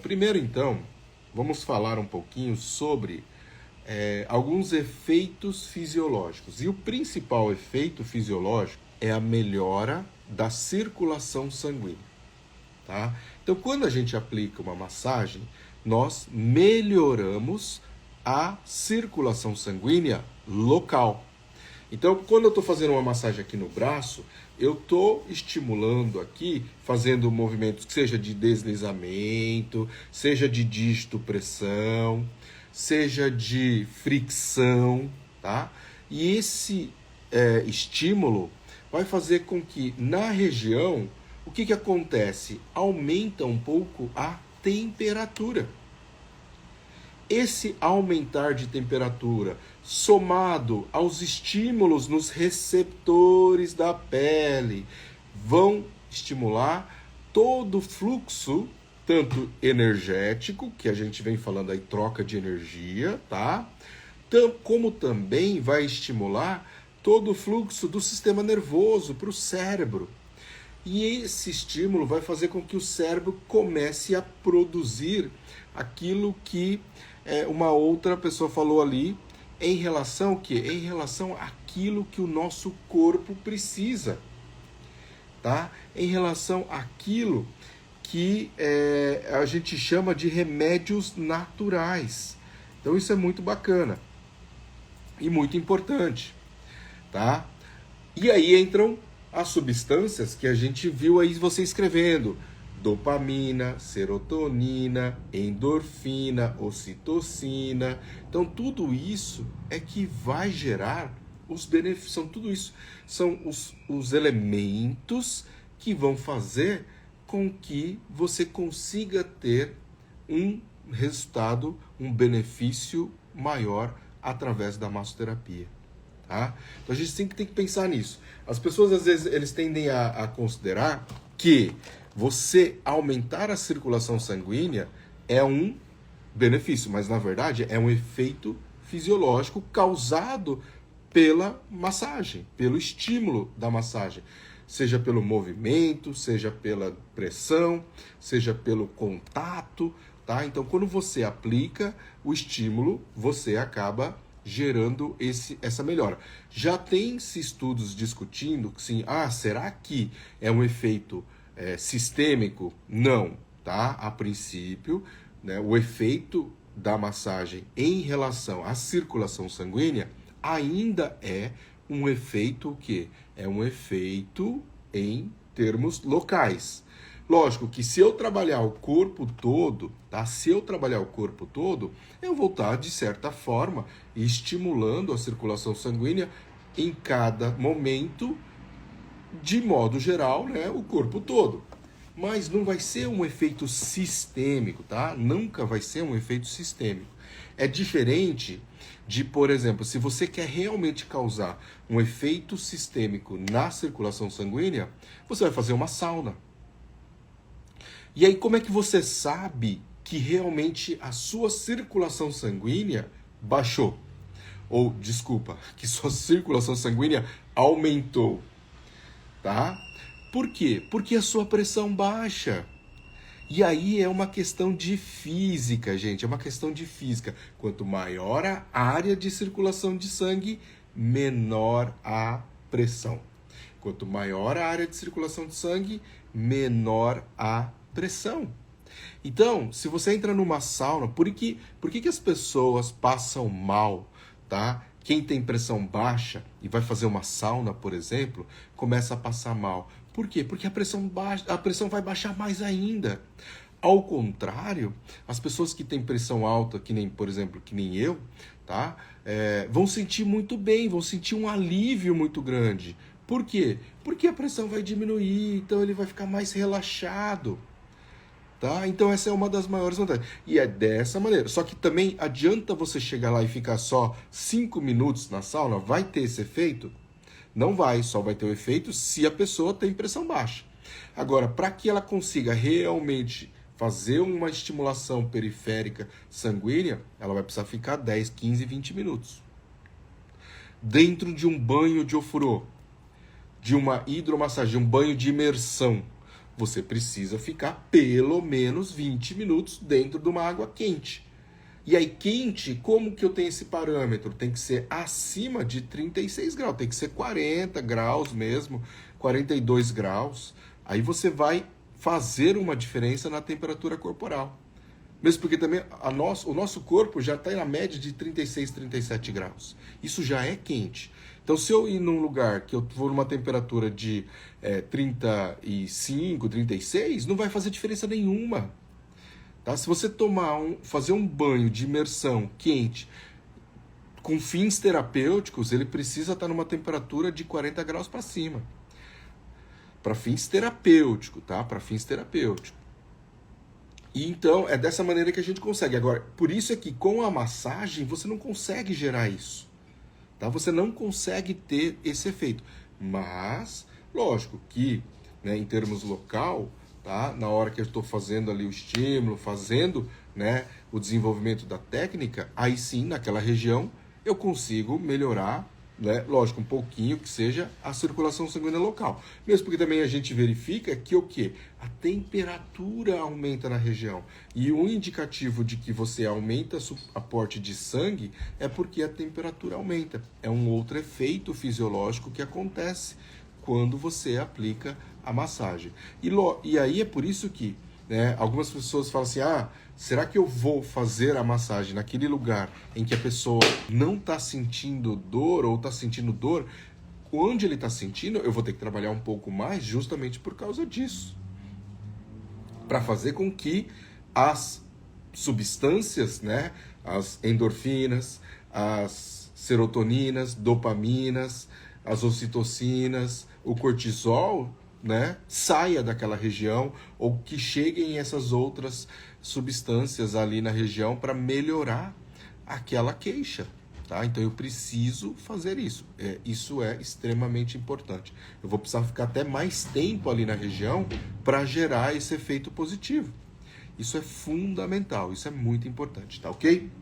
Primeiro, então, vamos falar um pouquinho sobre alguns efeitos fisiológicos. E o principal efeito fisiológico é a melhora da circulação sanguínea. Tá? Então, quando a gente aplica uma massagem, nós melhoramos a circulação sanguínea local. Então, quando eu estou fazendo uma massagem aqui no braço, eu estou estimulando aqui, fazendo movimentos que seja de deslizamento, seja de dígito-pressão, seja de fricção, tá? E esse estímulo vai fazer com que na região, o que acontece? Aumenta um pouco a temperatura. Esse aumentar de temperatura, somado aos estímulos nos receptores da pele, vão estimular todo o fluxo, tanto energético, que a gente vem falando aí, troca de energia, tá? Como também vai estimular todo o fluxo do sistema nervoso para o cérebro. E esse estímulo vai fazer com que o cérebro comece a produzir aquilo que uma outra pessoa falou ali, em relação ao quê? Em relação àquilo que o nosso corpo precisa, tá? Em relação àquilo que a gente chama de remédios naturais. Então isso é muito bacana e muito importante, tá? E aí entram as substâncias que a gente viu aí você escrevendo: dopamina, serotonina, endorfina, ocitocina. Então tudo isso é que vai gerar os benefícios. São os elementos que vão fazer com que você consiga ter um resultado, um benefício maior através da massoterapia. Tá? Então a gente tem que pensar nisso. As pessoas às vezes eles tendem a considerar que você aumentar a circulação sanguínea é um benefício, mas na verdade é um efeito fisiológico causado pela massagem, pelo estímulo da massagem, seja pelo movimento, seja pela pressão, seja pelo contato, tá? Então quando você aplica o estímulo, você acaba gerando essa melhora. Já tem-se estudos discutindo que sim, será que é um efeito sistêmico? Não, tá? A princípio, né, o efeito da massagem em relação à circulação sanguínea ainda é um efeito o quê? É um efeito em termos locais. Lógico que se eu trabalhar o corpo todo, tá? Se eu trabalhar o corpo todo, eu vou estar, de certa forma, estimulando a circulação sanguínea em cada momento, de modo geral, né? O corpo todo. Mas não vai ser um efeito sistêmico, tá? Nunca vai ser um efeito sistêmico. É diferente de, por exemplo, se você quer realmente causar um efeito sistêmico na circulação sanguínea, você vai fazer uma sauna. E aí, como é que você sabe que realmente a sua circulação sanguínea baixou? Ou, desculpa, que sua circulação sanguínea aumentou, tá? Por quê? Porque a sua pressão baixa. E aí é uma questão de física, gente, é uma questão de física. Quanto maior a área de circulação de sangue, menor a pressão. Quanto maior a área de circulação de sangue, menor a pressão. Então, se você entra numa sauna, por que as pessoas passam mal, tá? Quem tem pressão baixa e vai fazer uma sauna, por exemplo, começa a passar mal. Por quê? Porque a pressão vai baixar mais ainda. Ao contrário, as pessoas que têm pressão alta, que nem, por exemplo, que nem eu, tá? Vão sentir muito bem, vão sentir um alívio muito grande. Por quê? Porque a pressão vai diminuir, então ele vai ficar mais relaxado. Tá? Então essa é uma das maiores vantagens. E é dessa maneira. Só que também adianta você chegar lá e ficar só 5 minutos na sauna? Vai ter esse efeito? Não vai, só vai ter o efeito se a pessoa tem pressão baixa. Agora, para que ela consiga realmente fazer uma estimulação periférica sanguínea, ela vai precisar ficar 10, 15, 20 minutos. Dentro de um banho de ofurô, de uma hidromassagem, um banho de imersão, você precisa ficar pelo menos 20 minutos dentro de uma água quente. E aí, quente, como que eu tenho esse parâmetro? Tem que ser acima de 36 graus, tem que ser 40 graus mesmo, 42 graus. Aí você vai fazer uma diferença na temperatura corporal. Mesmo porque também o nosso corpo já está na média de 36, 37 graus. Isso já é quente. Então, se eu ir num lugar que eu for numa temperatura de 35, 36, não vai fazer diferença nenhuma. Tá? Se você fazer um banho de imersão quente com fins terapêuticos, ele precisa estar numa temperatura de 40 graus para cima. Para fins terapêuticos, tá? Para fins terapêuticos. E então, é dessa maneira que a gente consegue. Agora, por isso é que com a massagem você não consegue gerar isso. Tá? Você não consegue ter esse efeito. Mas, lógico que, né, em termos local, tá? Na hora que eu estou fazendo ali o estímulo, fazendo, né, o desenvolvimento da técnica, aí sim, naquela região, eu consigo melhorar, né, lógico, um pouquinho que seja a circulação sanguínea local. Mesmo porque também a gente verifica que o quê? A temperatura aumenta na região. E um indicativo de que você aumenta o aporte de sangue é porque a temperatura aumenta. É um outro efeito fisiológico que acontece quando você aplica a massagem. E aí é por isso que, né, algumas pessoas falam assim, será que eu vou fazer a massagem naquele lugar em que a pessoa não está sentindo dor ou está sentindo dor? Onde ele está sentindo, eu vou ter que trabalhar um pouco mais justamente por causa disso. Para fazer com que as substâncias, né, as endorfinas, as serotoninas, dopaminas, as ocitocinas, o cortisol, né, saia daquela região ou que cheguem essas outras substâncias ali na região para melhorar aquela queixa. Tá? Então eu preciso fazer isso. Isso é extremamente importante. Eu vou precisar ficar até mais tempo ali na região para gerar esse efeito positivo. Isso é fundamental, isso é muito importante, tá ok?